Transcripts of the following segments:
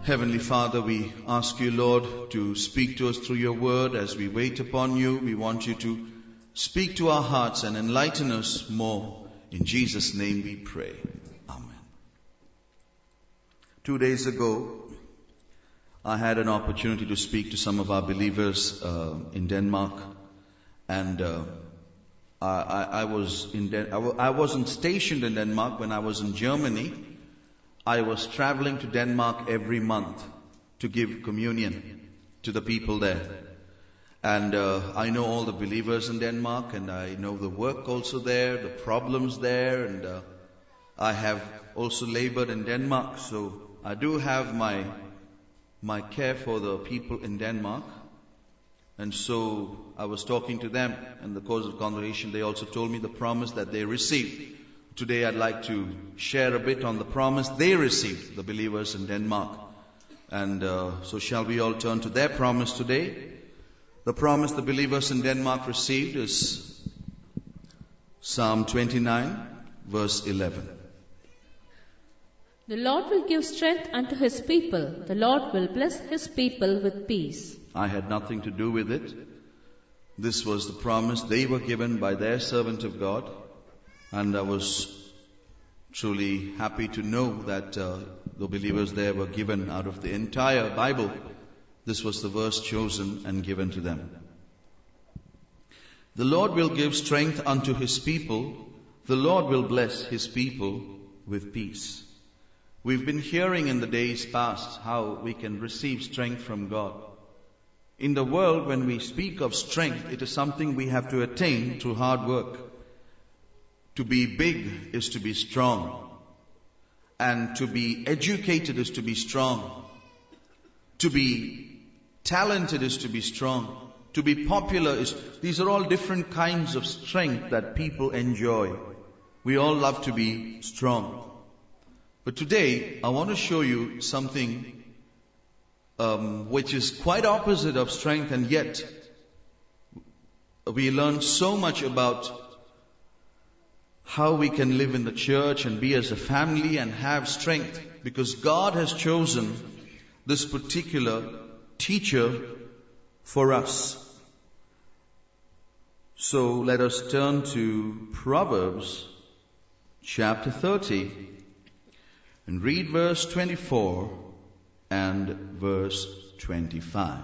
Heavenly Father, we ask you, Lord, to speak to us through your word. As we wait upon you, we want you to speak to our hearts and enlighten us more. In Jesus' name we pray. Amen. 2 days ago, I had an opportunity to speak to some of our believers in Denmark, and I wasn't stationed in Denmark when I was in Germany. I was traveling to Denmark every month to give communion to the people there. And I know all the believers in Denmark, and I know the work also there, the problems there, and I have also labored in Denmark, so I do have my care for the people in Denmark. And so I was talking to them in the course of the conversation. They also told me the promise that they received. Today I'd like to share a bit on the promise they received, the believers in Denmark. And so shall we all turn to their promise today? The promise the believers in Denmark received is Psalm 29, verse 11. The Lord will give strength unto his people. The Lord will bless his people with peace. I had nothing to do with it. This was the promise they were given by their servant of God. And I was truly happy to know that the believers there were given out of the entire Bible. This was the verse chosen and given to them. The Lord will give strength unto his people. The Lord will bless his people with peace. We've been hearing in the days past how we can receive strength from God. In the world, when we speak of strength, it is something we have to attain through hard work. To be big is to be strong. And to be educated is to be strong. To be talented is to be strong. To be popular these are all different kinds of strength that people enjoy. We all love to be strong. But today, I want to show you something which is quite opposite of strength, and yet we learn so much about how we can live in the church and be as a family and have strength, because God has chosen this particular teacher for us. So let us turn to Proverbs Chapter 30 and read verse 24 and verse 25.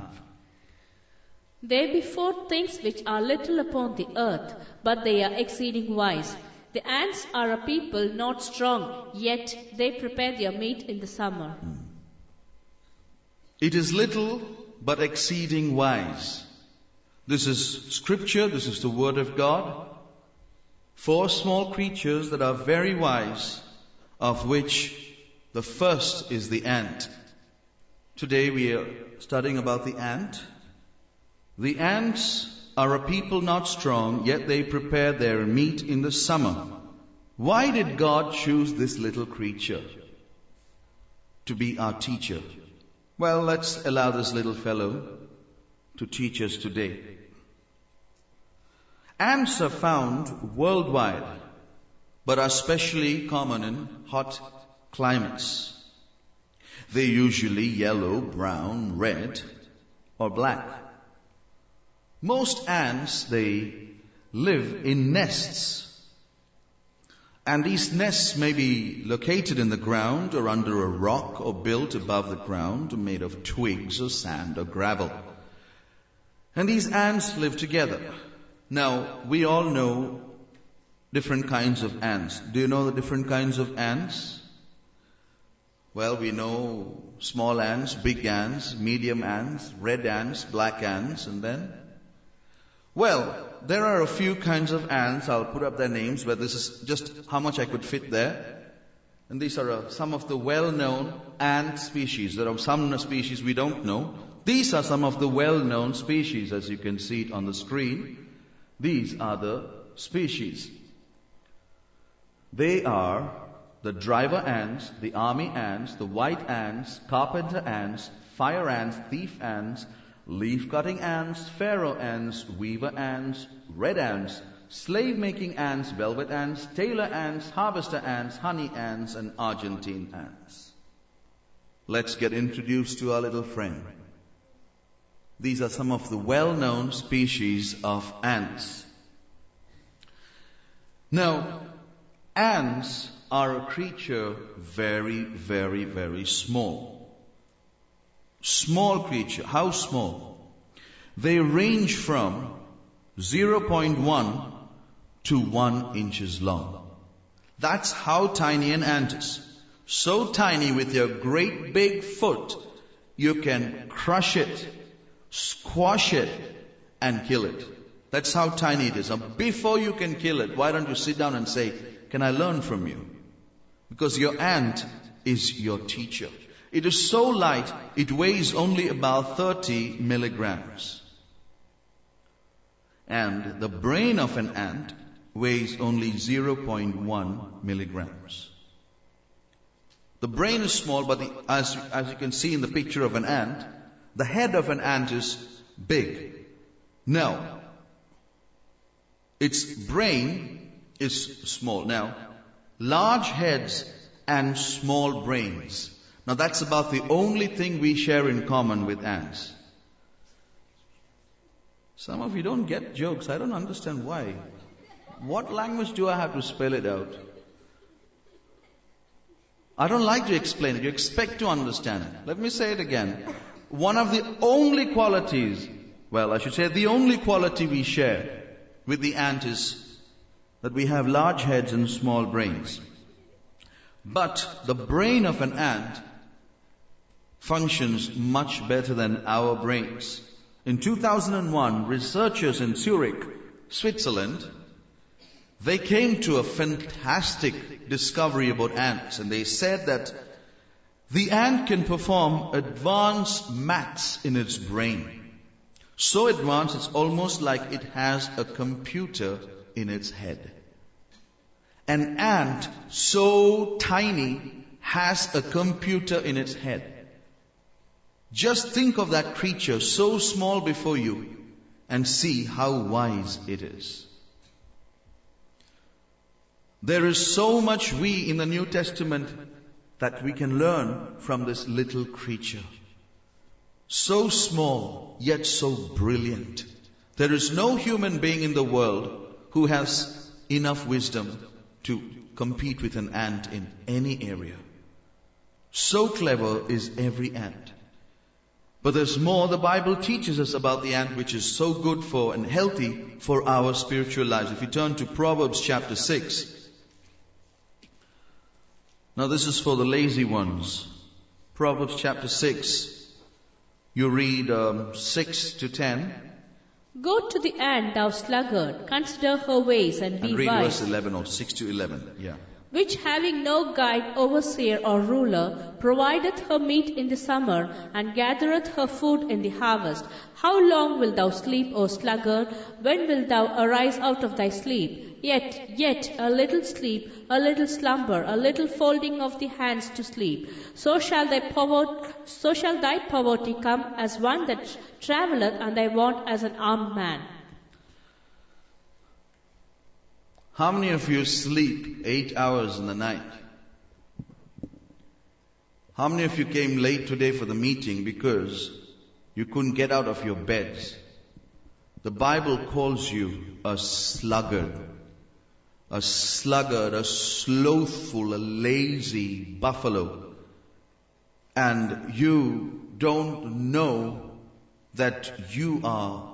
There be 4 things which are little upon the earth, but they are exceeding wise. The ants are a people not strong, yet they prepare their meat in the summer. It is little, but exceeding wise. This is scripture, this is the word of God. 4 small creatures that are very wise, of which the first is the ant. Today we are studying about the ant. The ants are a people not strong, yet they prepare their meat in the summer. Why did God choose this little creature to be our teacher? Well, let's allow this little fellow to teach us today. Ants are found worldwide, but are especially common in hot climates. They're usually yellow, brown, red, or black. Most ants, they live in nests. And these nests may be located in the ground or under a rock or built above the ground, made of twigs or sand or gravel. And these ants live together. Now, we all know different kinds of ants. Do you know the different kinds of ants? Well, we know small ants, big ants, medium ants, red ants, black ants, and then? Well, there are a few kinds of ants. I'll put up their names, but this is just how much I could fit there. And these are some of the well-known ant species. There are some species we don't know. These are some of the well-known species, as you can see it on the screen. These are the species. They are the driver ants, the army ants, the white ants, carpenter ants, fire ants, thief ants, leaf-cutting ants, pharaoh ants, weaver ants, red ants, slave-making ants, velvet ants, tailor ants, harvester ants, honey ants, and Argentine ants. let's get introduced to our little friend. These are some of the well-known species of ants. Now, ants are a creature very, very, very small. Small creature. How small? They range from 0.1 to 1 inches long. That's how tiny an ant is. So tiny with your great big foot, you can crush it, squash it, and kill it. That's how tiny it is. Now, before you can kill it, why don't you sit down and say, can I learn from you? Because your ant is your teacher. It is so light, it weighs only about 30 milligrams. And the brain of an ant weighs only 0.1 milligrams. The brain is small, but as you can see in the picture of an ant, the head of an ant is big. Now, its brain is small. Now, large heads and small brains. Now, that's about the only thing we share in common with ants. Some of you don't get jokes. I don't understand why. What language do I have to spell it out? I don't like to explain it. You expect to understand it. Let me say it again. One of the only qualities, well, I should say the only quality we share with the ant is that we have large heads and small brains. But the brain of an ant functions much better than our brains. In 2001, researchers in Zurich, Switzerland, they came to a fantastic discovery about ants, and they said that the ant can perform advanced maths in its brain. So advanced, it's almost like it has a computer in its head. An ant so tiny has a computer in its head. Just think of that creature so small before you and see how wise it is. There is so much we in the New Testament that we can learn from this little creature. So small, yet so brilliant. There is no human being in the world who has enough wisdom to compete with an ant in any area. So clever is every ant. But there's more. The Bible teaches us about the ant, which is so good for and healthy for our spiritual lives. If you turn to Proverbs Chapter 6. Now this is for the lazy ones. Proverbs Chapter 6. You read 6 to 10. Go to the ant, thou sluggard, consider her ways and be read wise. verse 11 or 6 to 11. Yeah. Which having no guide, overseer, or ruler, provideth her meat in the summer, and gathereth her food in the harvest. How long wilt thou sleep, O sluggard? When wilt thou arise out of thy sleep? Yet a little sleep, a little slumber, a little folding of the hands to sleep. So shall thy poverty come as one that travelleth, and thy want as an armed man. How many of you sleep 8 hours in the night? How many of you came late today for the meeting because you couldn't get out of your beds? The Bible calls you a sluggard. A sluggard, a slothful, a lazy buffalo. And you don't know that you are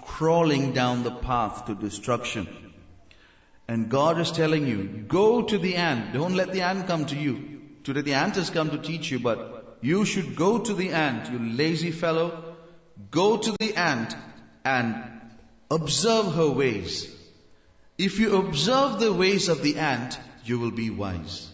crawling down the path to destruction. And God is telling you, go to the ant. Don't let the ant come to you. Today the ant has come to teach you, but you should go to the ant, you lazy fellow. Go to the ant and observe her ways. If you observe the ways of the ant, you will be wise.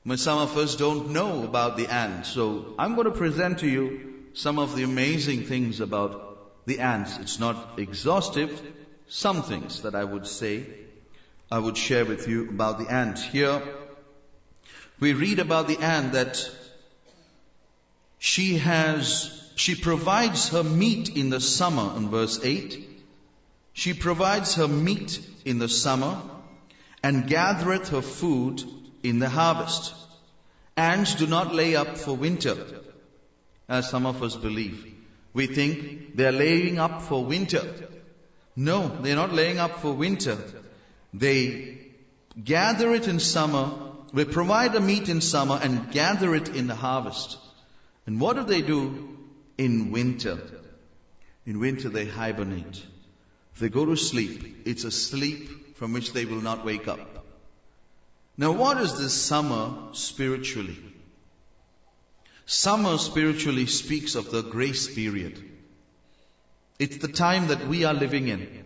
But some of us don't know about the ant, so I'm going to present to you some of the amazing things about the ants. It's not exhaustive. Some things that I would share with you about the ant. Here, we read about the ant that she provides her meat in the summer in verse 8. She provides her meat in the summer and gathereth her food in the harvest. Ants do not lay up for winter, as some of us believe. We think they are laying up for winter. No, they are not laying up for winter. They gather it in summer. They provide the meat in summer and gather it in the harvest. And what do? In winter? In winter they hibernate. They go to sleep. It's a sleep from which they will not wake up. Now what is this summer spiritually? Summer spiritually speaks of the grace period. It's the time that we are living in.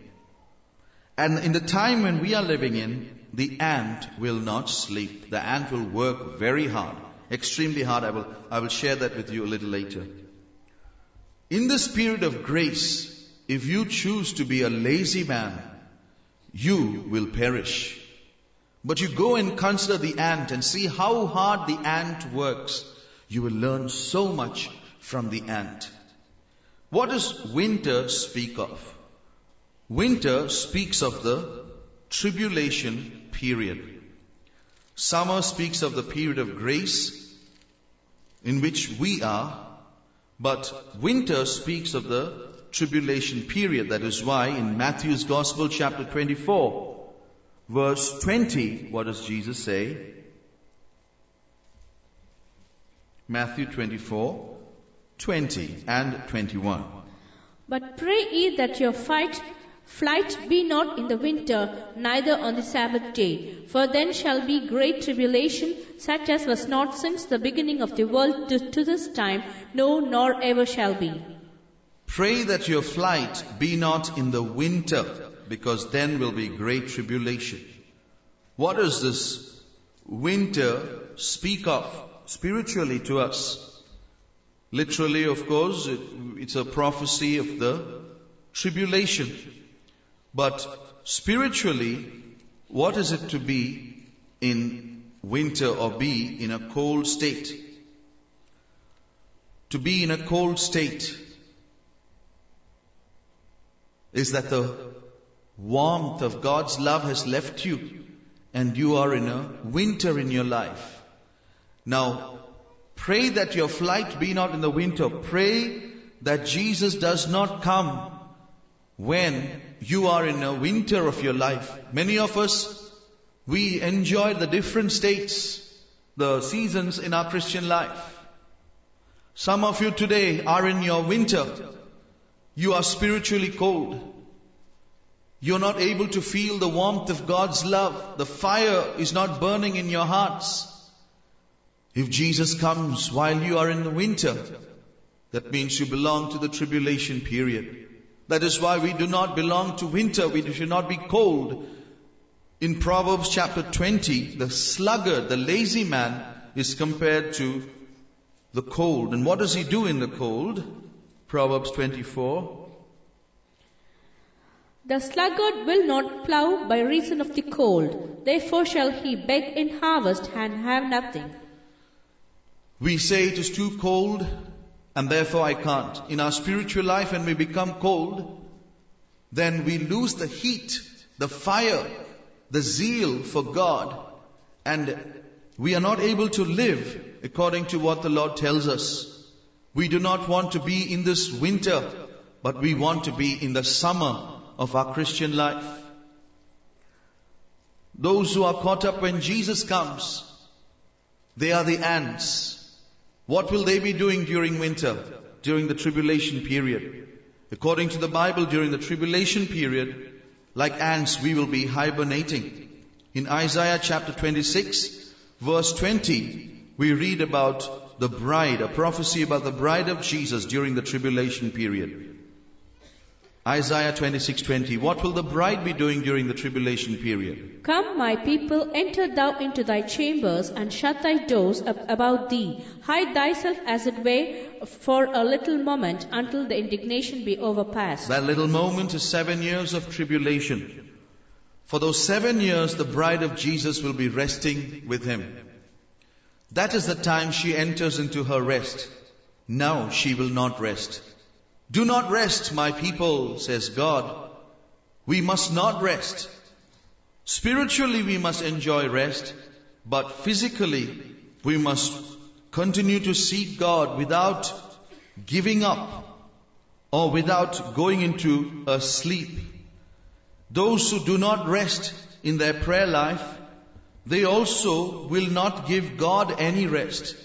And in the time when we are living in, the ant will not sleep. The ant will work very hard, extremely hard. I will share that with you a little later. In this period of grace, if you choose to be a lazy man, you will perish. But you go and consider the ant and see how hard the ant works. You will learn so much from the ant. What does winter speak of? Winter speaks of the tribulation period. Summer speaks of the period of grace in which we are, but winter speaks of the tribulation period. That is why in Matthew's Gospel, chapter 24, verse 20, what does Jesus say? Matthew 24, 20 and 21. But pray ye that your flight be not in the winter, neither on the Sabbath day. For then shall be great tribulation, such as was not since the beginning of the world to this time, no, nor ever shall be. Pray that your flight be not in the winter, because then will be great tribulation. What does this winter speak of spiritually to us? Literally, of course, it's a prophecy of the tribulation. But spiritually, what is it to be in winter or be in a cold state? To be in a cold state is that the warmth of God's love has left you and you are in a winter in your life. Now, pray that your flight be not in the winter. Pray that Jesus does not come when you are in a winter of your life. Many of us, we enjoy the different states, the seasons in our Christian life. Some of you today are in your winter. You are spiritually cold. You're not able to feel the warmth of God's love. The fire is not burning in your hearts. If Jesus comes while you are in the winter, that means you belong to the tribulation period. That is why we do not belong to winter. We should not be cold. In Proverbs Chapter 20, the sluggard, the lazy man, is compared to the cold. And what does he do in the cold? Proverbs 24. The sluggard will not plough by reason of the cold. Therefore shall he beg in harvest and have nothing. We say it is too cold and therefore I can't. In our spiritual life, when we become cold, then we lose the heat, the fire, the zeal for God, and we are not able to live according to what the Lord tells us. We do not want to be in this winter, but we want to be in the summer of our Christian life. Those who are caught up when Jesus comes, they are the ants. What will they be doing during winter, during the tribulation period? According to the Bible, during the tribulation period, like ants, we will be hibernating. In Isaiah chapter 26, verse 20, we read about the bride, a prophecy about the bride of Jesus during the tribulation period. Isaiah 26:20. What will the bride be doing during the tribulation period? Come, my people, enter thou into thy chambers, and shut thy doors about thee. Hide thyself as it were for a little moment, until the indignation be overpast. That little moment is 7 years of tribulation. For those 7 years, the bride of Jesus will be resting with him. That is the time she enters into her rest. Now she will not rest. Do not rest, my people, says God. We must not rest. Spiritually we must enjoy rest, but physically We must continue to seek God without giving up or without going into a sleep. Those who do not rest in their prayer life, they also will not give God any rest.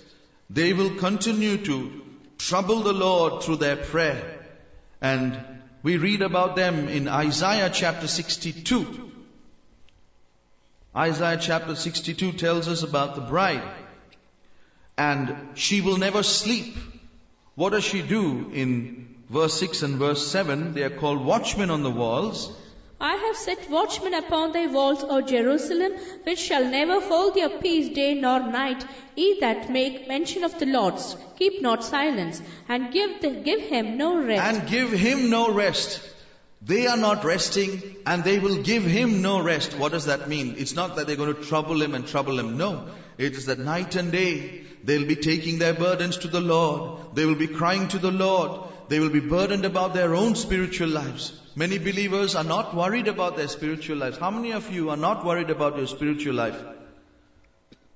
They will continue to trouble the Lord through their prayer. And we read about them in Isaiah chapter 62. Isaiah chapter 62 tells us about the bride. And she will never sleep. What does she do? In verse 6 and verse 7, they are called watchmen on the walls. I have set watchmen upon thy walls, O Jerusalem, which shall never hold their peace day nor night. Ye that make mention of the Lord, keep not silence, and give him no rest. And give him no rest. They are not resting, and they will give him no rest. What does that mean? It's not that they're going to trouble him. No. It is that night and day, they'll be taking their burdens to the Lord. They will be crying to the Lord. They will be burdened about their own spiritual lives. Many believers are not worried about their spiritual lives. How many of you are not worried about your spiritual life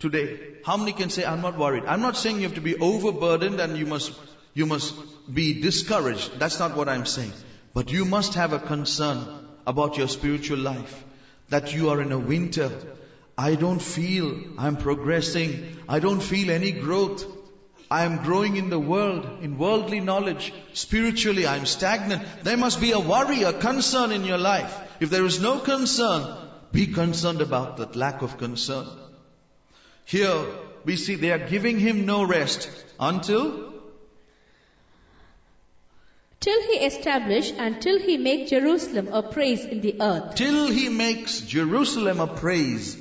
today? How many can say, I'm not worried? I'm not saying you have to be overburdened and you must be discouraged. That's not what I'm saying. But you must have a concern about your spiritual life. That you are in a winter. I don't feel I'm progressing. I don't feel any growth. I am growing in the world, in worldly knowledge. Spiritually, I am stagnant. There must be a worry, a concern in your life. If there is no concern, be concerned about that lack of concern. Here, we see they are giving him no rest until he establish and till he make Jerusalem a praise in the earth. Till he makes Jerusalem a praise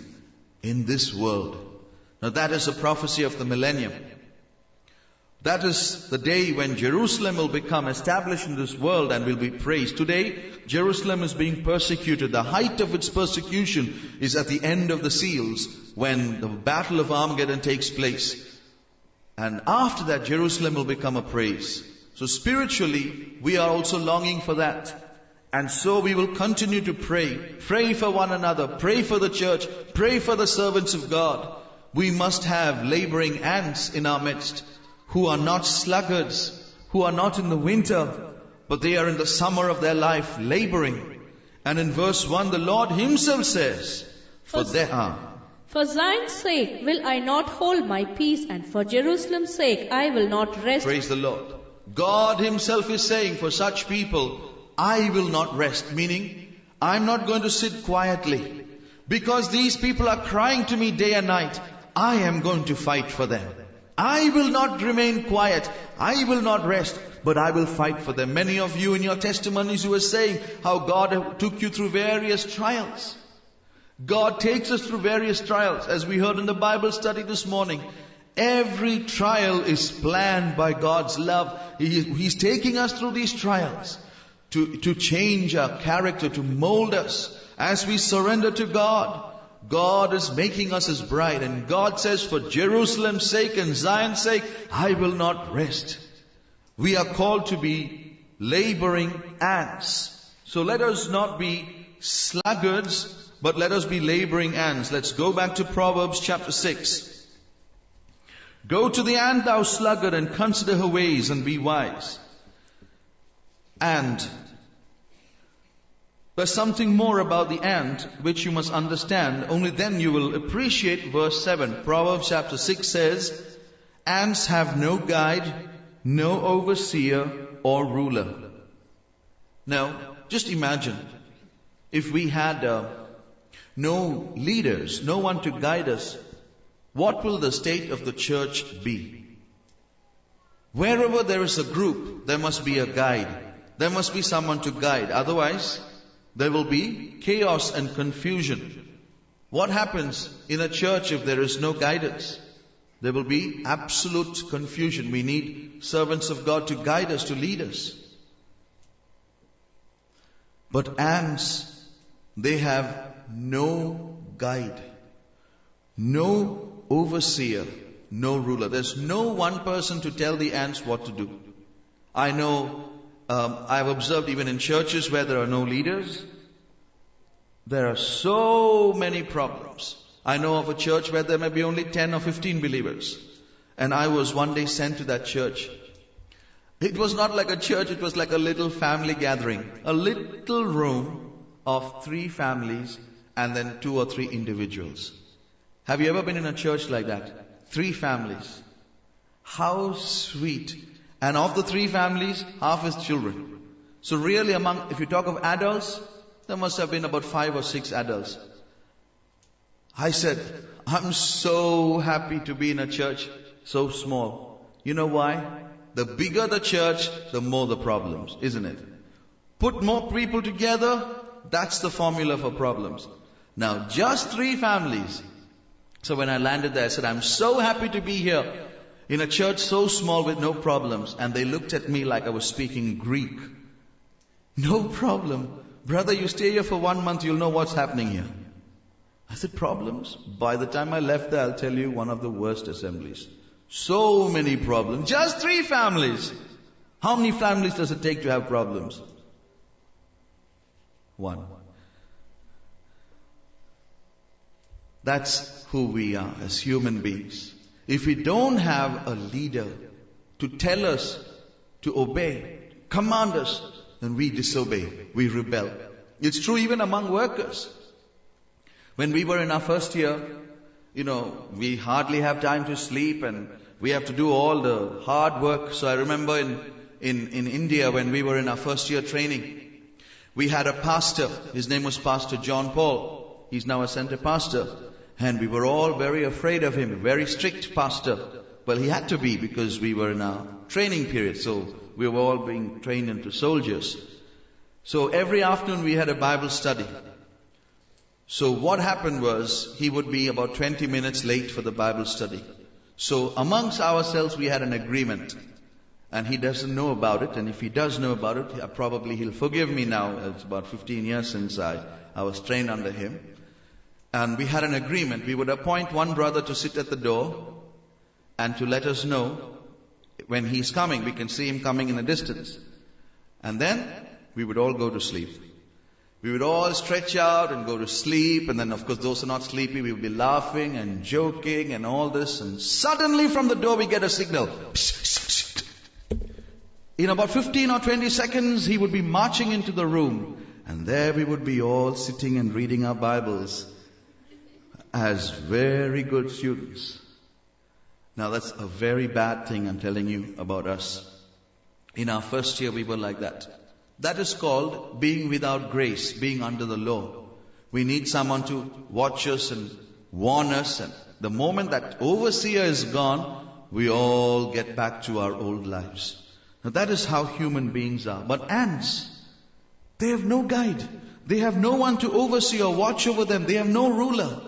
in this world. Now that is a prophecy of the millennium. That is the day when Jerusalem will become established in this world and will be praised. Today, Jerusalem is being persecuted. The height of its persecution is at the end of the seals, when the battle of Armageddon takes place. And after that, Jerusalem will become a praise. So spiritually, we are also longing for that. And so we will continue to pray. Pray for one another. Pray for the church. Pray for the servants of God. We must have laboring ants in our midst, who are not sluggards, who are not in the winter, but they are in the summer of their life laboring. And in verse 1, the Lord himself says, For Zion's sake will I not hold my peace, and for Jerusalem's sake I will not rest. Praise the Lord. God himself is saying, for such people, I will not rest. Meaning, I'm not going to sit quietly. Because these people are crying to me day and night, I am going to fight for them. I will not remain quiet. I will not rest, but I will fight for them. Many of you in your testimonies, you were saying how God took you through various trials. God takes us through various trials. As we heard in the Bible study this morning, every trial is planned by God's love. He's taking us through these trials to change our character, to mold us as we surrender to God. God is making us His bride, and God says, for Jerusalem's sake and Zion's sake, I will not rest. We are called to be laboring ants. So let us not be sluggards, but let us be laboring ants. Let's go back to Proverbs chapter 6. Go to the ant, thou sluggard, and consider her ways, and be wise. And there's something more about the ant which you must understand. Only then you will appreciate verse 7. Proverbs chapter 6 says, ants have no guide, no overseer or ruler. Now, just imagine if we had no leaders, no one to guide us, what will the state of the church be? Wherever there is a group, there must be a guide. There must be someone to guide. Otherwise, there will be chaos and confusion. What happens in a church if there is no guidance? There will be absolute confusion. We need servants of God to guide us, to lead us. But ants, they have no guide, no overseer, no ruler. There's no one person to tell the ants what to do. I know, I've observed even in churches where there are no leaders, there are so many problems. I know of a church where there may be only 10 or 15 believers. And I was one day sent to that church. It was not like a church, it was like a little family gathering. A little room of 3 families and then 2 or 3 individuals. Have you ever been in a church like that? 3 families. How sweet. And of the 3 families, half is children. So really if you talk of adults, there must have been about 5 or 6 adults. I said, I'm so happy to be in a church so small. You know why? The bigger the church, the more the problems, isn't it? Put more people together, that's the formula for problems. Now, just 3 families. So when I landed there, I said, I'm so happy to be here in a church so small with no problems. And they looked at me like I was speaking Greek. No problem. Brother, you stay here for 1 month, you'll know what's happening here. I said, problems? By the time I left there, I'll tell you, one of the worst assemblies. So many problems. Just 3 families. How many families does it take to have problems? 1. That's who we are as human beings. If we don't have a leader to tell us to obey, command us, then we disobey, we rebel. It's true even among workers. When we were in our first year, we hardly have time to sleep and we have to do all the hard work. So I remember in India when we were in our first year training, we had a pastor. His name was Pastor John Paul. He's now a center pastor. And we were all very afraid of him, very strict pastor. Well, he had to be because we were in our training period. So we were all being trained into soldiers. So every afternoon we had a Bible study. So what happened was, he would be about 20 minutes late for the Bible study. So amongst ourselves we had an agreement. And he doesn't know about it. And if he does know about it, probably he'll forgive me now. It's about 15 years since I was trained under him. And we had an agreement. We would appoint one brother to sit at the door and to let us know when he's coming. We can see him coming in a distance. And then we would all go to sleep. We would all stretch out and go to sleep. And then, of course, those who are not sleepy, we would be laughing and joking and all this. And suddenly from the door we get a signal. In about 15 or 20 seconds, he would be marching into the room. And there we would be all sitting and reading our Bibles as very good students. Now that's a very bad thing I'm telling you about us. In our first year we were like that. That is called being without grace, being under the law. We need someone to watch us and warn us. And the moment that overseer is gone, we all get back to our old lives. Now that is how human beings are. But ants, they have no guide. They have no one to oversee or watch over them. They have no ruler.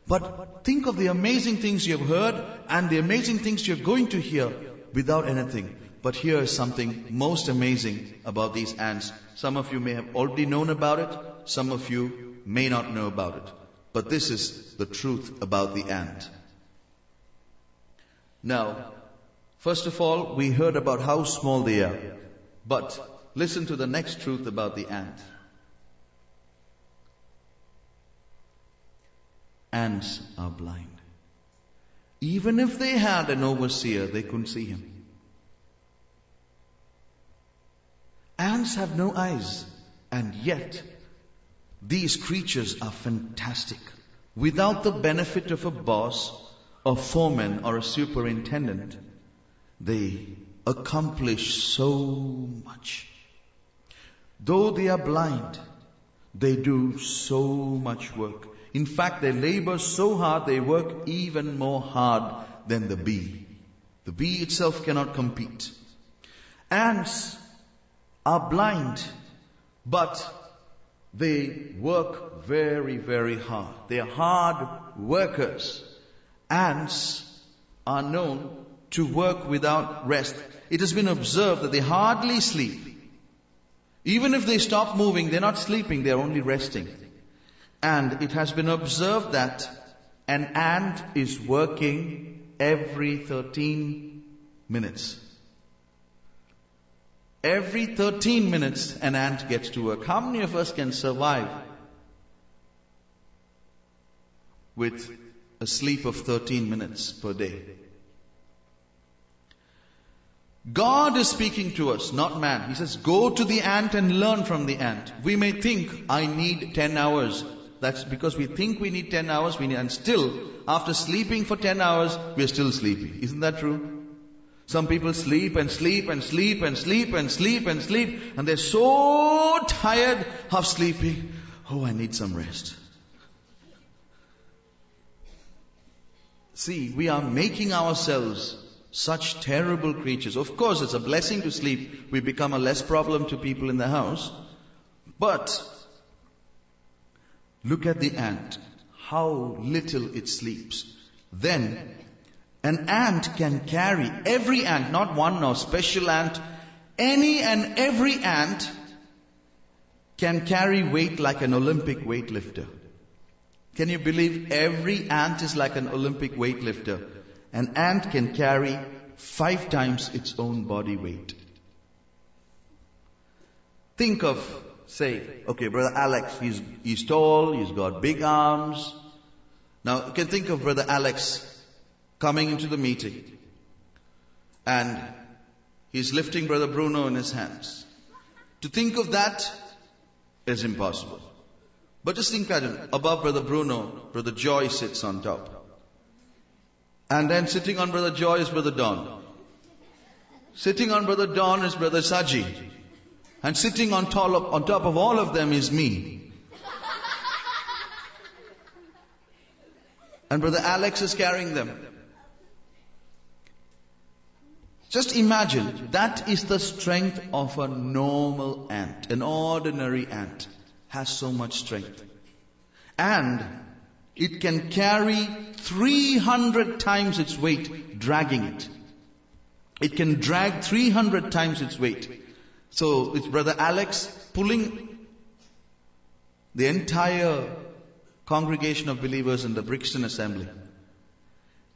But think of the amazing things you have heard and the amazing things you're going to hear without anything. But here is something most amazing about these ants. Some of you may have already known about it. Some of you may not know about it. But this is the truth about the ant. Now, first of all, we heard about how small they are. But listen to the next truth about the ant. Ants are blind. Even if they had an overseer, they couldn't see him. Ants have no eyes, and yet these creatures are fantastic. Without the benefit of a boss, a foreman, or a superintendent, they accomplish so much. Though they are blind, they do so much work. In fact, they labor so hard, they work even more hard than the bee. The bee itself cannot compete. Ants are blind, but they work very, very hard. They are hard workers. Ants are known to work without rest. It has been observed that they hardly sleep. Even if they stop moving, they're not sleeping, they're only resting. And it has been observed that an ant is working every 13 minutes. Every 13 minutes an ant gets to work. How many of us can survive with a sleep of 13 minutes per day. God is speaking to us, not man. He says, go to the ant and learn from the ant. We may think, I need 10 hours. That's because we think we need 10 hours, and still, after sleeping for 10 hours, we are still sleepy. Isn't that true? Some people sleep and sleep and sleep and sleep and sleep and sleep, and they're so tired of sleeping. Oh, I need some rest. See, we are making ourselves such terrible creatures. Of course, it's a blessing to sleep. We become a less problem to people in the house. But look at the ant, how little it sleeps. Then, an ant can carry, every ant, not one or special ant, any and every ant can carry weight like an Olympic weightlifter. Can you believe every ant is like an Olympic weightlifter? An ant can carry 5 times its own body weight. Think of, say, okay, Brother Alex, he's tall, he's got big arms. Now, you can think of Brother Alex coming into the meeting and he's lifting Brother Bruno in his hands. To think of that is impossible. But just think that above Brother Bruno, Brother Joy sits on top. And then sitting on Brother Joy is Brother Don. Sitting on Brother Don is Brother Saji. And sitting on top of all of them is me. And Brother Alex is carrying them. Just imagine, that is the strength of a normal ant. An ordinary ant has so much strength. And it can carry 300 times its weight, dragging it. It can drag 300 times its weight. So it's Brother Alex pulling the entire congregation of believers in the Brixton Assembly.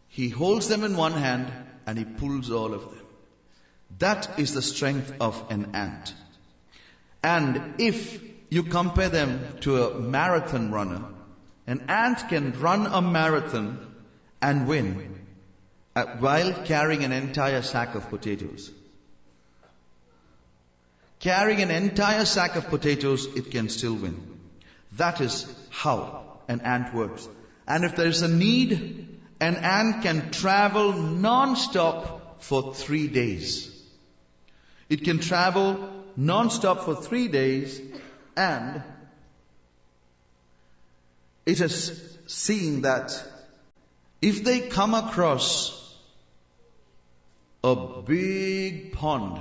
He holds them in one hand and he pulls all of them. That is the strength of an ant. And if you compare them to a marathon runner, an ant can run a marathon and win while carrying an entire sack of potatoes. Carrying an entire sack of potatoes, it can still win. That is how an ant works. And if there is a need, an ant can travel non-stop for 3 days. It can travel non-stop for 3 days, and it has seen that if they come across a big pond,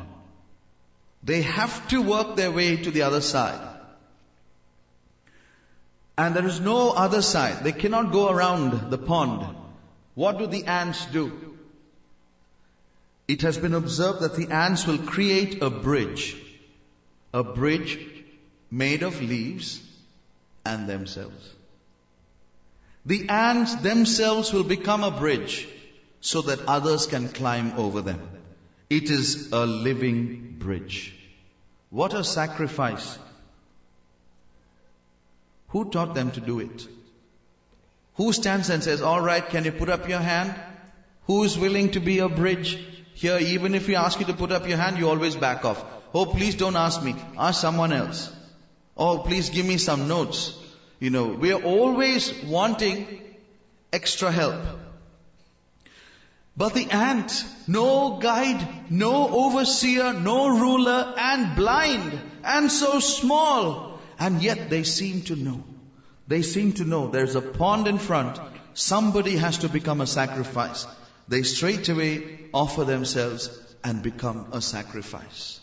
they have to work their way to the other side. And there is no other side. They cannot go around the pond. What do the ants do? It has been observed that the ants will create a bridge made of leaves and themselves. The ants themselves will become a bridge so that others can climb over them. It is a living bridge. What a sacrifice. Who taught them to do it? Who stands and says, all right, can you put up your hand? Who is willing to be a bridge? Here, even if we ask you to put up your hand, you always back off. Oh, please don't ask me. Ask someone else. Oh, please give me some notes. We are always wanting extra help. But the ant, no guide, no overseer, no ruler, and blind, and so small. And yet they seem to know. They seem to know there's a pond in front. Somebody has to become a sacrifice. They straightaway offer themselves and become a sacrifice.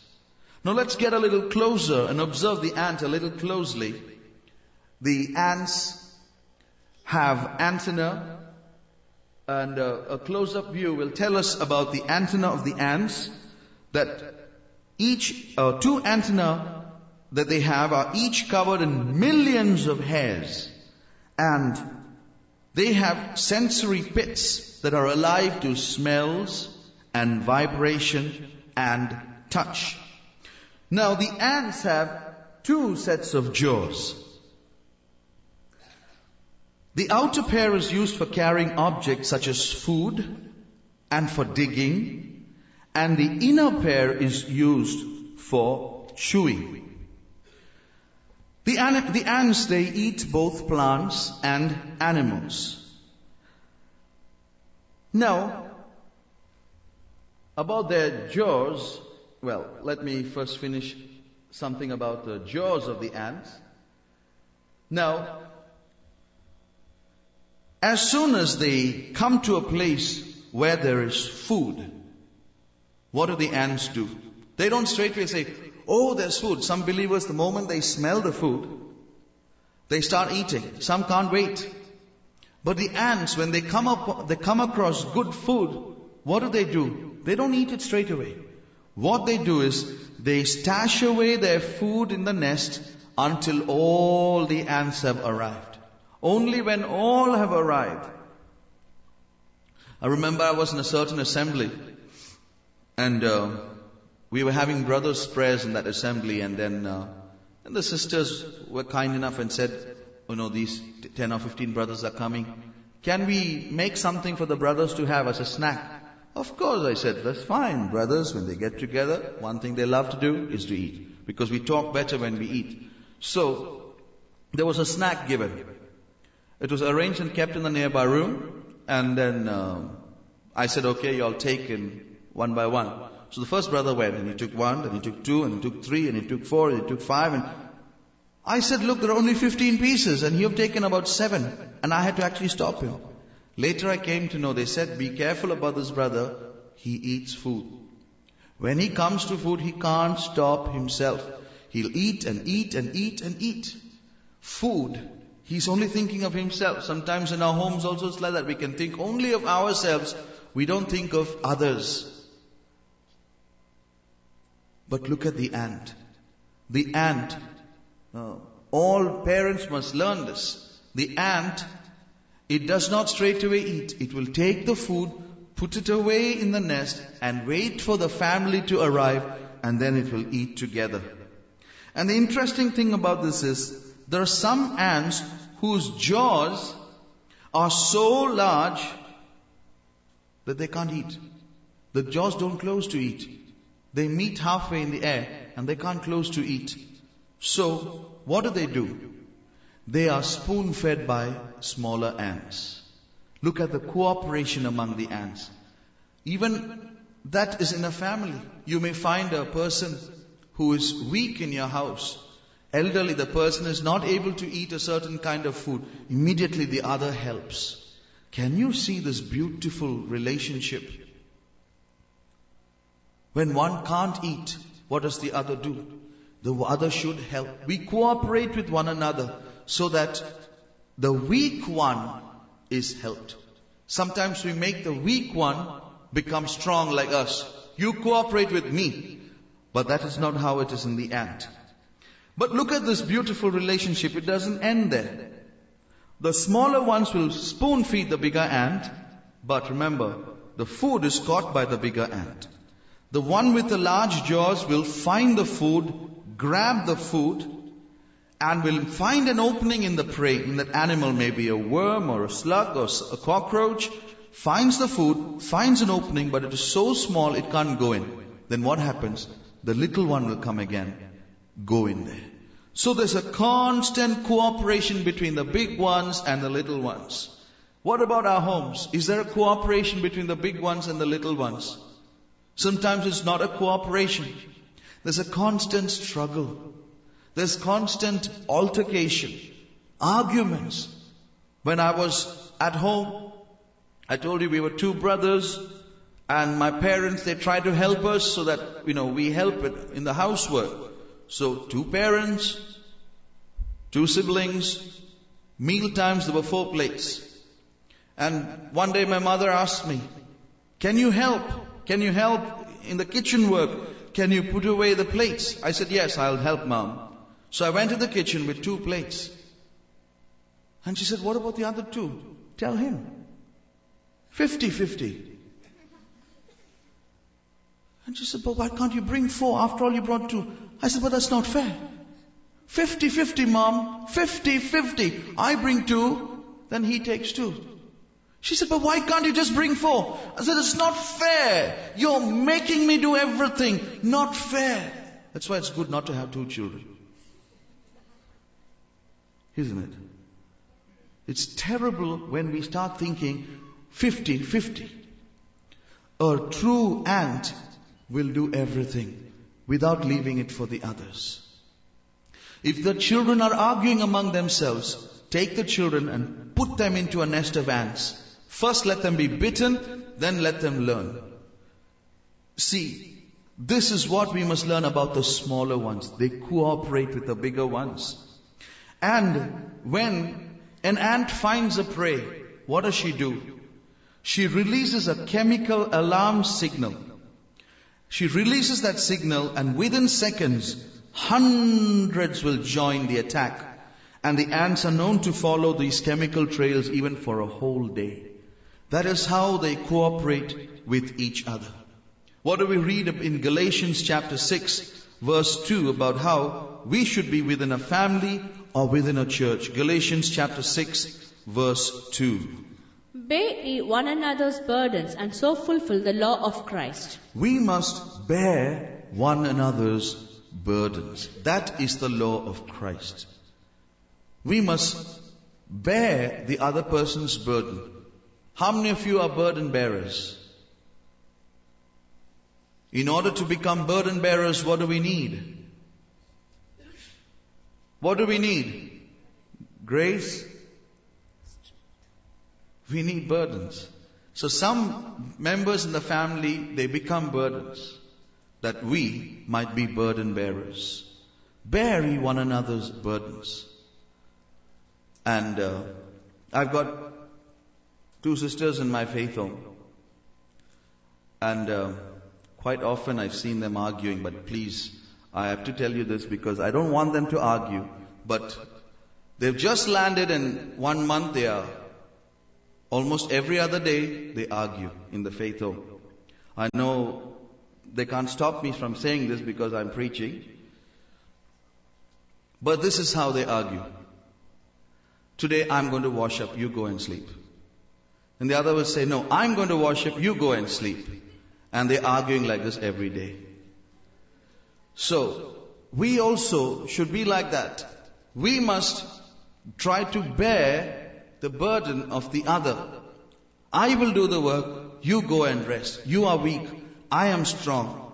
Now let's get a little closer and observe the ant a little closely. The ants have antennae, and a close-up view will tell us about the antennae of the ants, that each 2 antennae that they have are each covered in millions of hairs, and they have sensory pits that are alive to smells and vibration and touch. Now the ants have 2 sets of jaws. The outer pair is used for carrying objects such as food and for digging, and the inner pair is used for chewing. The ants, they eat both plants and animals. Now, about their jaws, well, let me first finish something about the jaws of the ants. Now, as soon as they come to a place where there is food, what do the ants do? They don't straightaway say, oh, there's food. Some believers, the moment they smell the food, they start eating. Some can't wait. But the ants, when they come across good food, what do? They don't eat it straight away. What they do is, they stash away their food in the nest until all the ants have arrived. Only when all have arrived. I remember I was in a certain assembly, and we were having brothers' prayers in that assembly, and then and the sisters were kind enough and said, these 10 or 15 brothers are coming. Can we make something for the brothers to have as a snack? Of course, I said, that's fine. Brothers, when they get together, one thing they love to do is to eat. Because we talk better when we eat. So, there was a snack given. It was arranged and kept in the nearby room. And then I said, okay, you all take in one by one. So the first brother went, and he took one, and he took two, and he took three, and he took four, and he took five, and I said, look, there are only 15 pieces, and you have taken about 7, and I had to actually stop him. Later I came to know, they said, be careful about this brother, he eats food. When he comes to food, he can't stop himself. He'll eat and eat and eat and eat. Food, he's only thinking of himself. Sometimes in our homes also it's like that. We can think only of ourselves. We don't think of others. But look at the ant. The ant, all parents must learn this. The ant, it does not straight away eat. It will take the food, put it away in the nest, and wait for the family to arrive, and then it will eat together. And the interesting thing about this is, there are some ants whose jaws are so large that they can't eat. The jaws don't close to eat. They meet halfway in the air and they can't close to eat. So, what do? They are spoon-fed by smaller ants. Look at the cooperation among the ants. Even that is in a family. You may find a person who is weak in your house. Elderly, the person is not able to eat a certain kind of food. Immediately the other helps. Can you see this beautiful relationship? When one can't eat, what does the other do? The other should help. We cooperate with one another so that the weak one is helped. Sometimes we make the weak one become strong like us. You cooperate with me. But that is not how it is in the ant. But look at this beautiful relationship. It doesn't end there. The smaller ones will spoon feed the bigger ant. But remember, the food is caught by the bigger ant. The one with the large jaws will find the food, grab the food, and will find an opening in the prey. In that animal, maybe a worm or a slug or a cockroach, finds the food, finds an opening, but it is so small it can't go in. Then what happens? The little one will come again, go in there. So there's a constant cooperation between the big ones and the little ones. What about our homes? Is there a cooperation between the big ones and the little ones? Sometimes it's not a cooperation. There's a constant struggle. There's constant altercation, arguments. When I was at home, I told you we were 2 brothers, and my parents, they tried to help us so that, we help in the housework. So 2 parents, 2 siblings, meal times, there were 4 plates. And one day my mother asked me, can you help? Can you help in the kitchen work? Can you put away the plates? I said, yes, I'll help, Mom. So I went to the kitchen with 2 plates. And she said, what about the other 2? Tell him. 50-50. And she said, but why can't you bring 4? After all, you brought 2. I said, but that's not fair. 50-50, Mom. 50-50. I bring 2. then he takes 2. She said, but why can't you just bring 4? I said, it's not fair. You're making me do everything. Not fair. That's why it's good not to have 2 children. Isn't it? It's terrible when we start thinking 50-50. A true aunt will do everything without leaving it for the others. If the children are arguing among themselves, take the children and put them into a nest of ants. First let them be bitten, then let them learn. See, this is what we must learn about the smaller ones. They cooperate with the bigger ones. And when an ant finds a prey, what does she do? She releases a chemical alarm signal. She releases that signal, and within seconds, hundreds will join the attack. And the ants are known to follow these chemical trails even for a whole day. That is how they cooperate with each other. What do we read in Galatians chapter 6, verse 2 about how we should be within a family or within a church? Galatians chapter 6, verse 2. Bear ye one another's burdens, and so fulfill the law of Christ. We must bear one another's burdens. That is the law of Christ. We must bear the other person's burden. How many of you are burden bearers? In order to become burden bearers, what do we need? What do we need? Grace. We need burdens. So some members in the family, they become burdens, that we might be burden bearers. Bear ye one another's burdens. And I've got 2 sisters in my faith home. And quite often I've seen them arguing, but please, I have to tell you this because I don't want them to argue. But they've just landed, and 1 month they are almost every other day they argue in the faith home. I know they can't stop me from saying this because I'm preaching. But this is how they argue. Today I'm going to wash up, you go and sleep. And the other will say, no, I'm going to wash up, you go and sleep. And they're arguing like this every day. So, we also should be like that. We must try to bear the burden of the other. I will do the work, you go and rest. You are weak, I am strong.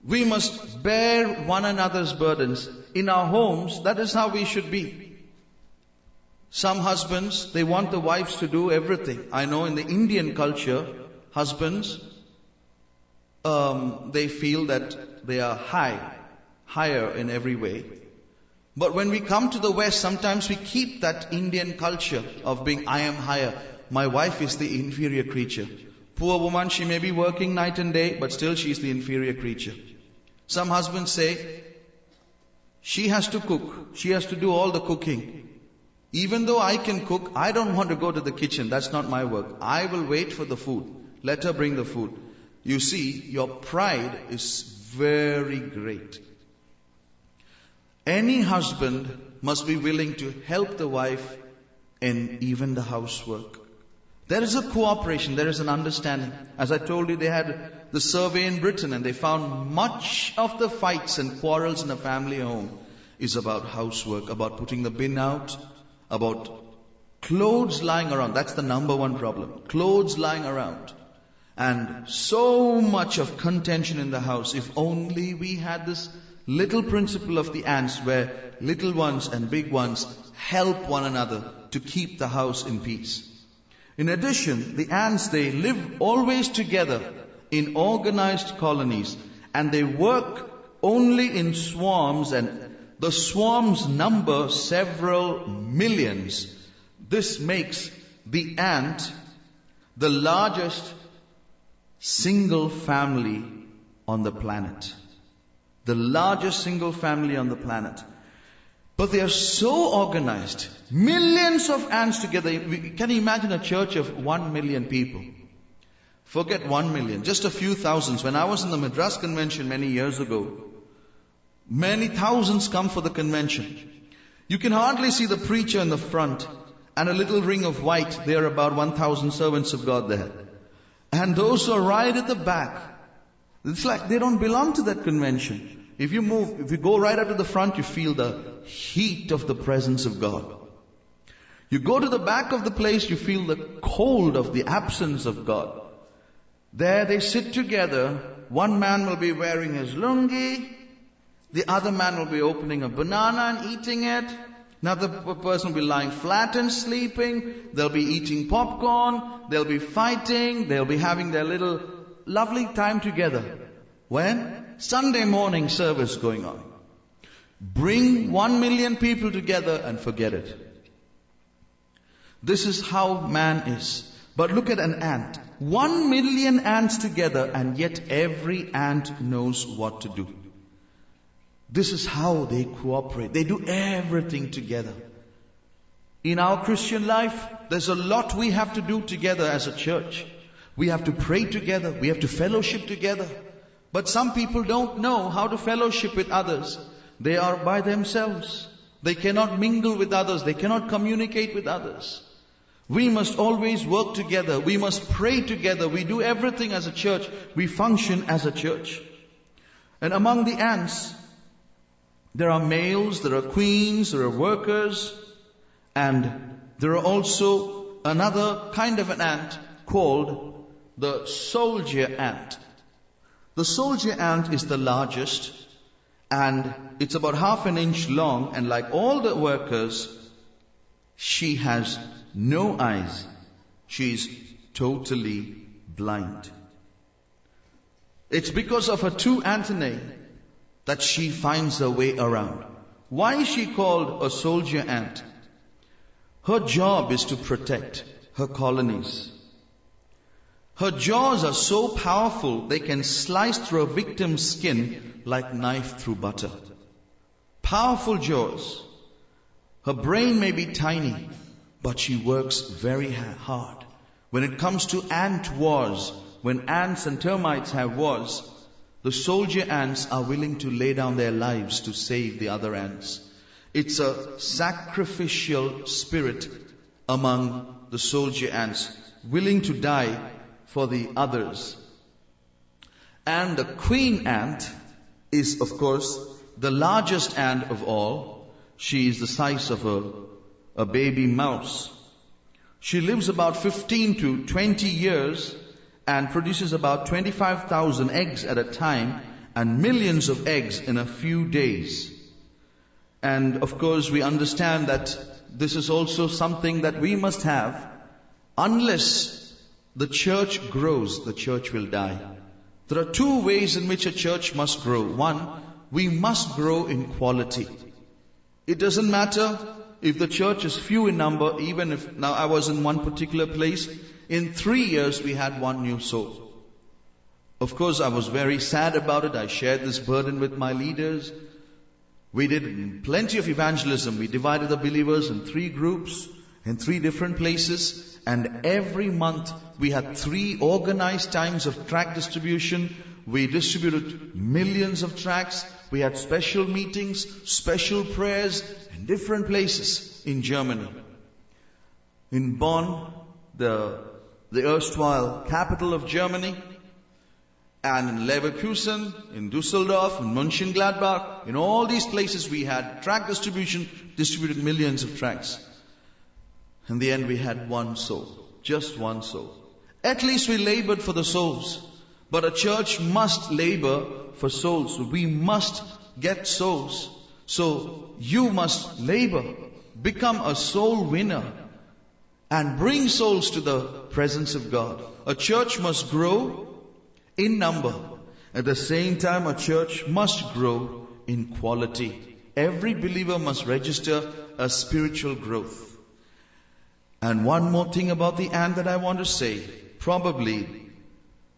We must bear one another's burdens. In our homes, that is how we should be. Some husbands, they want the wives to do everything. I know in the Indian culture, husbands, they feel that they are higher in every way. But when we come to the West, sometimes we keep that Indian culture of being, I am higher. My wife is the inferior creature. Poor woman, she may be working night and day, but still she is the inferior creature. Some husbands say, she has to cook. She has to do all the cooking. Even though I can cook, I don't want to go to the kitchen. That's not my work. I will wait for the food. Let her bring the food. You see, your pride is very great. Any husband must be willing to help the wife in even the housework. There is a cooperation, there is an understanding. As I told you, they had the survey in Britain, and they found much of the fights and quarrels in a family home is about housework, about putting the bin out, about clothes lying around. That's the number one problem. Clothes lying around. And so much of contention in the house. If only we had this little principle of the ants, where little ones and big ones help one another to keep the house in peace. In addition, the ants, they live always together in organized colonies, and they work only in swarms, and the swarms number several millions. This makes the ant the largest single family on the planet. The largest single family on the planet. But they are so organized. Millions of ants together. Can you imagine a church of 1 million people? Forget 1 million, just a few thousands. When I was in the Madras convention many years ago, many thousands come for the convention. You can hardly see the preacher in the front. and a little ring of white. There are about 1,000 servants of God there. And those who are right at the back, it's like they don't belong to that convention. If you go right up to the front, you feel the heat of the presence of God. You go to the back of the place, you feel the cold of the absence of God. There they sit together. One man will be wearing his lungi. The other man will be opening a banana and eating it. Another person will be lying flat and sleeping. They'll be eating popcorn. They'll be fighting. They'll be having their little lovely time together. When? Sunday morning service going on. Bring 1 million people together and forget it. This is how man is. But look at an ant. 1 million ants together, and yet every ant knows what to do. This is how they cooperate. They do everything together. In our Christian life, there's a lot we have to do together as a church. We have to pray together. We have to fellowship together. But some people don't know how to fellowship with others. They are by themselves. They cannot mingle with others. They cannot communicate with others. We must always work together. We must pray together. We do everything as a church. We function as a church. And among the ants, there are males, there are queens, there are workers, and there are also another kind of an ant called the soldier ant. The soldier ant is the largest, and it's about 1/2 inch long, and like all the workers, she has no eyes. She's totally blind. It's because of her 2 antennae that she finds her way around. Why is she called a soldier ant? Her job is to protect her colonies. Her jaws are so powerful they can slice through a victim's skin like knife through butter. Powerful jaws. Her brain may be tiny, but she works very hard. When it comes to ant wars, when ants and termites have wars, the soldier ants are willing to lay down their lives to save the other ants. It's a sacrificial spirit among the soldier ants, willing to die for the others. And the queen ant is, of course, the largest ant of all. She is the size of a baby mouse. She lives about 15 to 20 years and produces about 25,000 eggs at a time, and millions of eggs in a few days. And of course we understand that this is also something that we must have. Unless the church grows, the church will die. There are 2 ways in which a church must grow. One, we must grow in quality. It doesn't matter if the church is few in number, even if now I was in one particular place, in 3 years we had 1 new soul. Of course I was very sad about it. I shared this burden with my leaders. We did plenty of evangelism. We divided the believers in 3 groups, in 3 different places, and every month we had 3 organized times of tract distribution. We distributed millions of tracts. We had special meetings, special prayers in different places in Germany. In Bonn, the erstwhile capital of Germany, and in Leverkusen, in Düsseldorf, in Mönchengladbach, in all these places we had tract distribution, distributed millions of tracts. In the end we had 1 soul, just 1 soul. At least we labored for the souls. But a church must labor for souls. We must get souls. So you must labor, become a soul winner, and bring souls to the presence of God. A church must grow in number. At the same time, a church must grow in quality. Every believer must register a spiritual growth. And one more thing about the ant that I want to say. Probably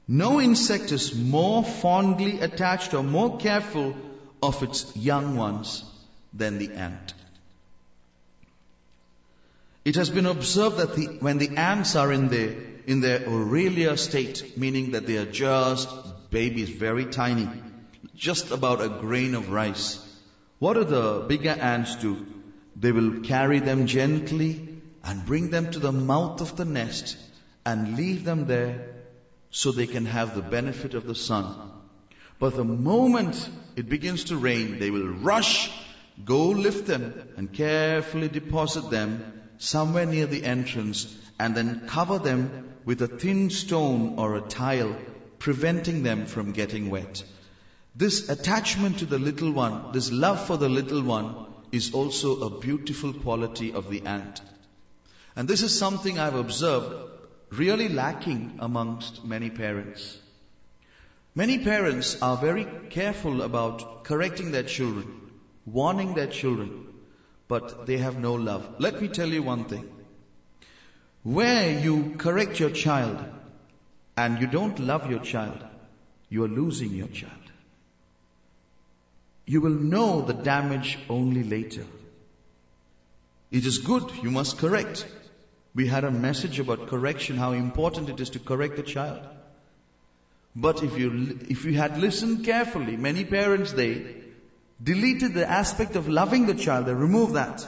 no insect is more fondly attached or more careful of its young ones than the ant. It has been observed that when the ants are in their Aurelia state, meaning that they are just babies, very tiny, just about a grain of rice, what do the bigger ants do? They will carry them gently and bring them to the mouth of the nest and leave them there so they can have the benefit of the sun. But the moment it begins to rain, they will rush, go lift them and carefully deposit them somewhere near the entrance and then cover them with a thin stone or a tile, preventing them from getting wet. This attachment to the little one, this love for the little one, is also a beautiful quality of the ant. And this is something I've observed really lacking amongst many parents. Many parents are very careful about correcting their children, warning their children, but they have no love. Let me tell you one thing. Where you correct your child and you don't love your child, you are losing your child. You will know the damage only later. It is good, you must correct. We had a message about correction, how important it is to correct the child. But if you had listened carefully, many parents, they deleted the aspect of loving the child, they removed that.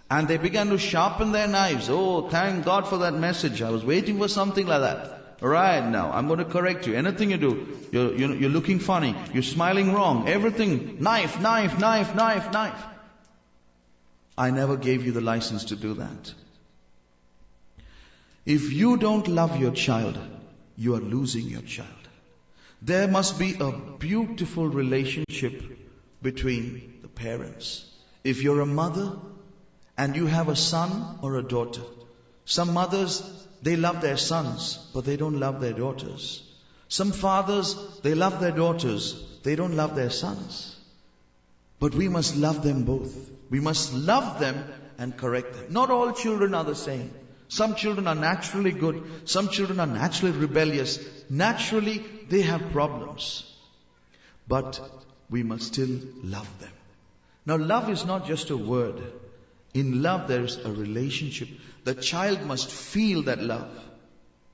And they began to sharpen their knives. Oh, thank God for that message. I was waiting for something like that. Right now, I'm going to correct you. Anything you do, you're looking funny. You're smiling wrong. Everything, knife, knife, knife, knife, knife. I never gave you the license to do that. If you don't love your child, you are losing your child. There must be a beautiful relationship between the parents. If you're a mother and you have a son or a daughter, some mothers, they love their sons, but they don't love their daughters. Some fathers, they love their daughters, they don't love their sons. But we must love them both. We must love them and correct them. Not all children are the same. Some children are naturally good. Some children are naturally rebellious. Naturally, they have problems. But we must still love them. Now, love is not just a word. In love, there is a relationship. The child must feel that love.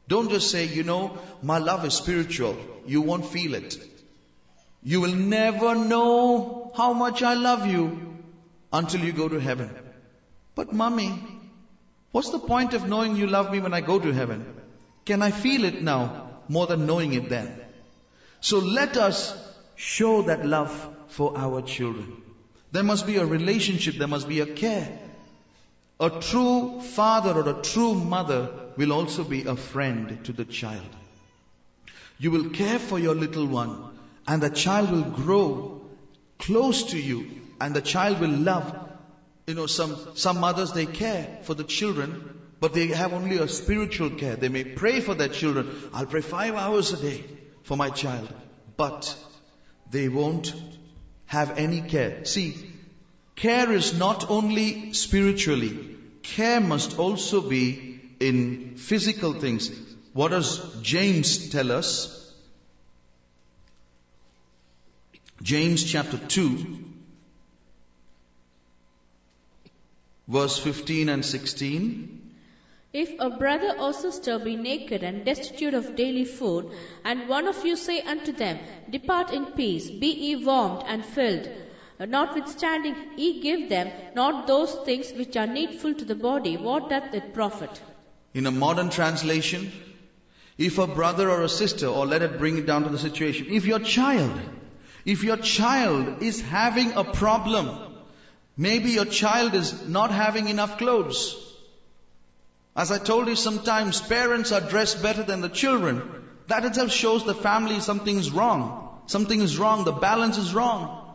Don't just say, my love is spiritual. You won't feel it. You will never know how much I love you until you go to heaven. But mommy, what's the point of knowing you love me when I go to heaven? Can I feel it now more than knowing it then? So let us show that love for our children. There must be a relationship, there must be a care. A true father or a true mother will also be a friend to the child. You will care for your little one, and the child will grow close to you, and the child will love. Some mothers, they care for the children, but they have only a spiritual care. They may pray for their children. I'll pray 5 hours a day for my child. But they won't have any care. See, care is not only spiritually. Care must also be in physical things. What does James tell us? James chapter 2, verse 15 and 16. If a brother or sister be naked and destitute of daily food, and one of you say unto them, Depart in peace, be ye warmed and filled, notwithstanding ye give them not those things which are needful to the body, what doth it profit? In a modern translation, if a brother or a sister, or let it bring it down to the situation, if your child is having a problem, maybe your child is not having enough clothes. As I told you, sometimes parents are dressed better than the children. That itself shows the family something is wrong. Something is wrong. The balance is wrong.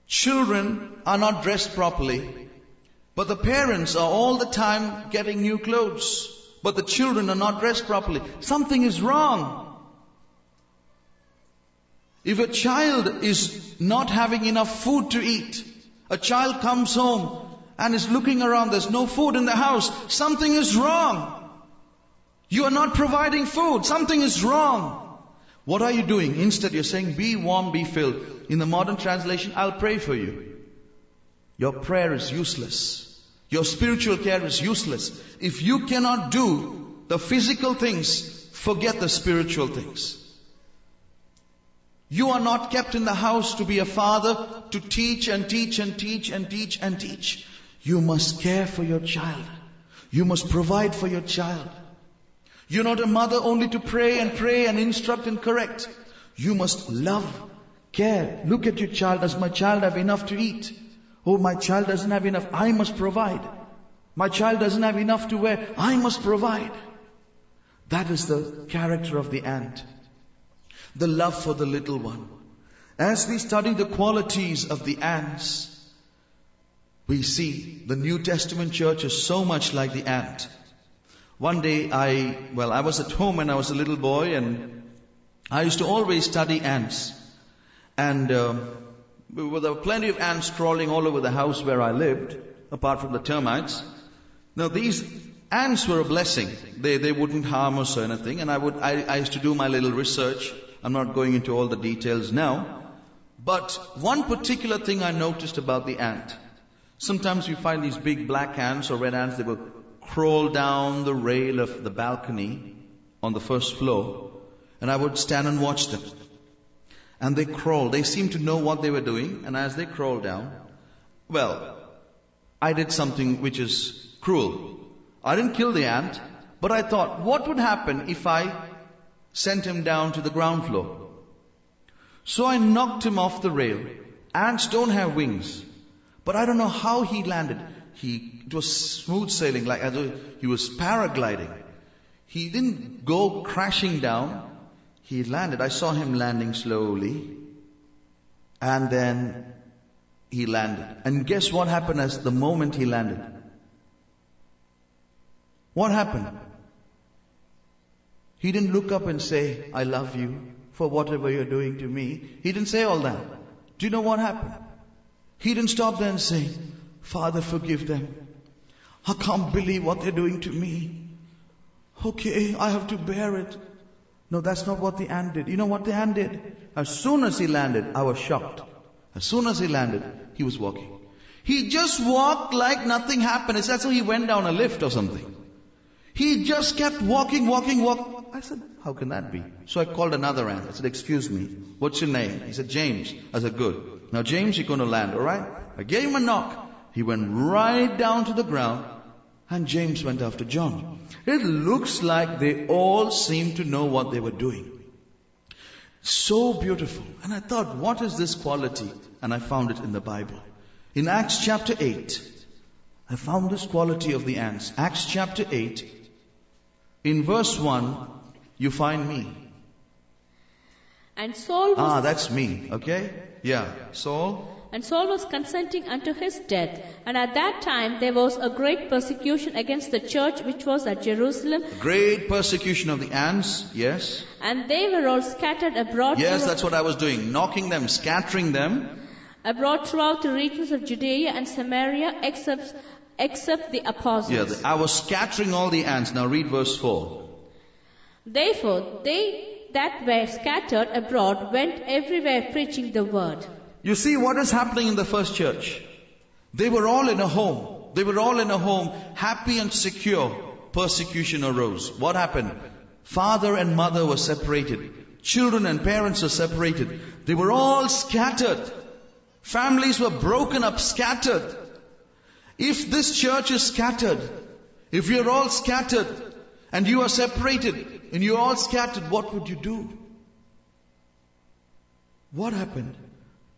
Children are not dressed properly, but the parents are all the time getting new clothes, but the children are not dressed properly. Something is wrong. If a child is not having enough food to eat, a child comes home and is looking around, there's no food in the house, something is wrong. You are not providing food, something is wrong. What are you doing? Instead you're saying, be warm, be filled. In the modern translation, I'll pray for you. Your prayer is useless. Your spiritual care is useless. If you cannot do the physical things, forget the spiritual things. You are not kept in the house to be a father, to teach and teach and teach and teach and teach. You must care for your child. You must provide for your child. You're not a mother only to pray and instruct and correct. You must love, care. Look at your child. Does my child have enough to eat? Oh, my child doesn't have enough. I must provide. My child doesn't have enough to wear. I must provide. That is the character of the ant. The love for the little one. As we study the qualities of the ants, we see the New Testament church is so much like the ant. One day I was at home when I was a little boy, and I used to always study ants. And there were plenty of ants crawling all over the house where I lived, apart from the termites. Now these ants were a blessing. They wouldn't harm us or anything. And I used to do my little research. I'm not going into all the details now. But one particular thing I noticed about the ant. Sometimes we find these big black ants or red ants, they will crawl down the rail of the balcony on the first floor. And I would stand and watch them. And they crawl. They seemed to know what they were doing. And as they crawled down, I did something which is cruel. I didn't kill the ant, but I thought, what would happen if I sent him down to the ground floor? So I knocked him off the rail. Ants don't have wings. But I don't know how he landed. It was smooth sailing, like as though he was paragliding. He didn't go crashing down. He landed. I saw him landing slowly. And then he landed. And guess what happened as the moment he landed? What happened? He didn't look up and say, I love you for whatever you're doing to me. He didn't say all that. Do you know what happened? He didn't stop there and say, Father, forgive them. I can't believe what they're doing to me. Okay, I have to bear it. No, that's not what the ant did. You know what the ant did? As soon as he landed, I was shocked. As soon as he landed, he was walking. He just walked like nothing happened. It's as though he went down a lift or something. He just kept walking. I said, how can that be? So I called another ant. I said, excuse me, what's your name? He said, James. I said, good. Now James, you're going to land, alright? I gave him a knock. He went right down to the ground, and James went after John. It looks like they all seemed to know what they were doing. So beautiful. And I thought, what is this quality? And I found it in the Bible. In Acts chapter 8, I found this quality of the ants. Acts chapter 8, in verse 1, you find me. And Saul was... that's me, okay? Yeah, Saul. And Saul was consenting unto his death. And at that time there was a great persecution against the church which was at Jerusalem. Great persecution of the ants, yes. And they were all scattered abroad. Yes, that's what I was doing. Knocking them, scattering them. Abroad throughout the regions of Judea and Samaria, except the apostles. Yeah, I was scattering all the ants. Now read verse 4. Therefore, they that were scattered abroad went everywhere preaching the word. You see what is happening in the first church? They were all in a home. They were all in a home, happy and secure. Persecution arose. What happened? Father and mother were separated. Children and parents were separated. They were all scattered. Families were broken up, scattered. If this church is scattered, if you're all scattered, and you are separated, and you're all scattered, what would you do? What happened?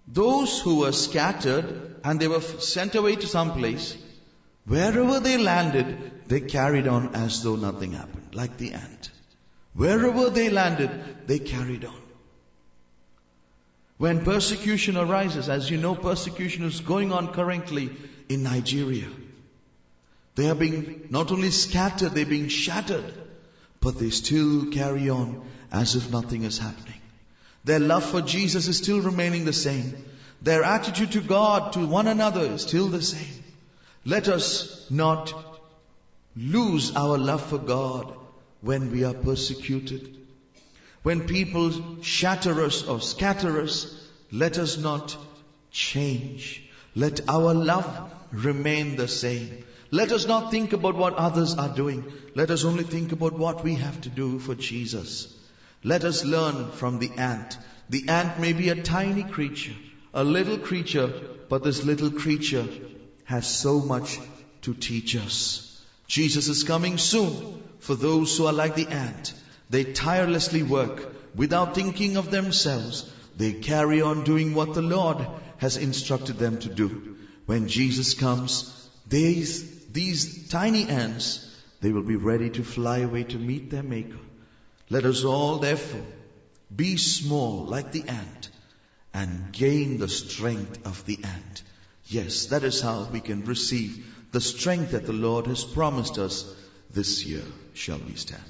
Those who were scattered, and they were sent away to some place, wherever they landed, they carried on as though nothing happened, like the ant. Wherever they landed, they carried on. When persecution arises, as you know, persecution is going on currently in Nigeria. They are being not only scattered, they're being shattered, but they still carry on as if nothing is happening. Their love for Jesus is still remaining the same. Their attitude to God, to one another is still the same. Let us not lose our love for God when we are persecuted. When people shatter us or scatter us, let us not change. Let our love remain the same. Let us not think about what others are doing. Let us only think about what we have to do for Jesus. Let us learn from the ant. The ant may be a tiny creature, a little creature, but this little creature has so much to teach us. Jesus is coming soon for those who are like the ant. They tirelessly work without thinking of themselves. They carry on doing what the Lord has instructed them to do. When Jesus comes, these tiny ants, they will be ready to fly away to meet their Maker. Let us all, therefore, be small like the ant and gain the strength of the ant. Yes, that is how we can receive the strength that the Lord has promised us this year. Shall we stand?